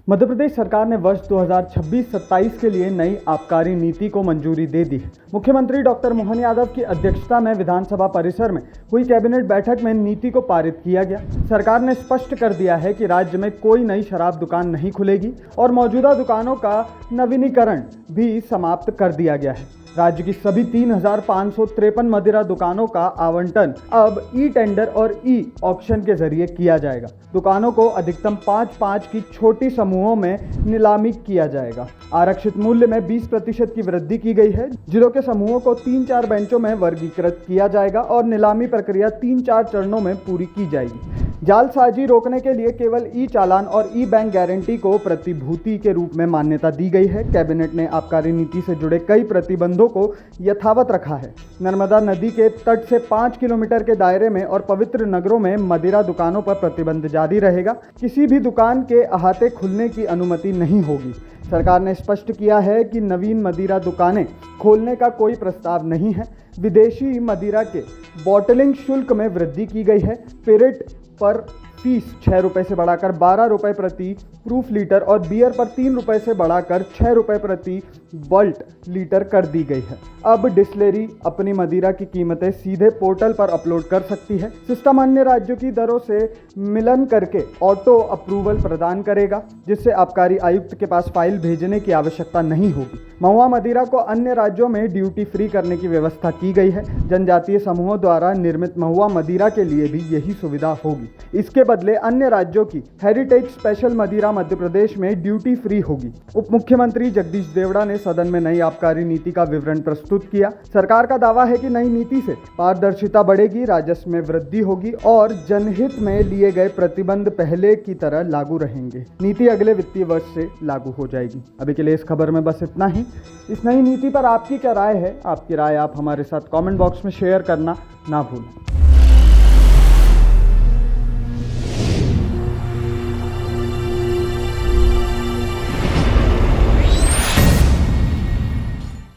मध्य प्रदेश सरकार ने वर्ष 2026-27 के लिए नई आबकारी नीति को मंजूरी दे दी है। मुख्यमंत्री डॉक्टर मोहन यादव की अध्यक्षता में विधानसभा परिसर में हुई कैबिनेट बैठक में नीति को पारित किया गया। सरकार ने स्पष्ट कर दिया है कि राज्य में कोई नई शराब दुकान नहीं खुलेगी और मौजूदा दुकानों का नवीनीकरण भी समाप्त कर दिया गया है। राज्य की सभी 3,553 मदिरा दुकानों का आवंटन अब ई टेंडर और ई ऑक्शन के जरिए किया जाएगा। दुकानों को अधिकतम 5-5 की छोटी समूहों में नीलामी किया जाएगा। आरक्षित मूल्य में 20% की वृद्धि की गई है, जिलों के समूहों को 3-4 बेंचों में वर्गीकृत किया जाएगा और नीलामी प्रक्रिया 3-4 चरणों में पूरी की जाएगी। जालसाजी रोकने के लिए केवल ई चालान और ई बैंक गारंटी को प्रतिभूति के रूप में मान्यता दी गई है। कैबिनेट ने आबकारी नीति से जुड़े कई प्रतिबंधों को यथावत रखा है। नर्मदा नदी के तट से 5 किलोमीटर के दायरे में और पवित्र नगरों में मदिरा दुकानों पर प्रतिबंध जारी रहेगा। किसी भी दुकान के अहाते खुलने की अनुमति नहीं होगी। सरकार ने स्पष्ट किया है कि नवीन मदिरा दुकानें खोलने का कोई प्रस्ताव नहीं है। विदेशी मदिरा के बॉटलिंग शुल्क में वृद्धि की गई है। स्पिरिट पर फीस 6 रुपये से बढ़ाकर 12 रुपये प्रति प्रूफ लीटर और बियर पर 3 रुपये से बढ़ाकर 6 रुपये प्रति बल्ट लीटर कर दी गई है। अब डिस्टिलरी अपनी मदिरा की कीमतें सीधे पोर्टल पर अपलोड कर सकती है। सिस्टम अन्य राज्यों की दरों से मिलन करके ऑटो अप्रूवल प्रदान करेगा, जिससे आबकारी आयुक्त के पास फाइल भेजने की आवश्यकता नहीं होगी। महुआ मदिरा को अन्य राज्यों में ड्यूटी फ्री करने की व्यवस्था की गई है। जनजातीय समूहों द्वारा निर्मित महुआ मदिरा के लिए भी यही सुविधा होगी। इसके बदले अन्य राज्यों की हेरिटेज स्पेशल मदिरा मध्य प्रदेश में ड्यूटी फ्री होगी। उप मुख्यमंत्री जगदीश देवड़ा ने सदन में नई आबकारी नीति का विवरण प्रस्तुत किया। सरकार का दावा है कि नई नीति से पारदर्शिता बढ़ेगी, राजस्व में वृद्धि होगी और जनहित में लिए गए प्रतिबंध पहले की तरह लागू रहेंगे। नीति अगले वित्तीय वर्ष से लागू हो जाएगी। अभी के लिए इस खबर में बस इतना ही। इस नई नीति पर आपकी क्या राय है? आपकी राय आप हमारे साथ कमेंट बॉक्स में शेयर करना ना भूलें।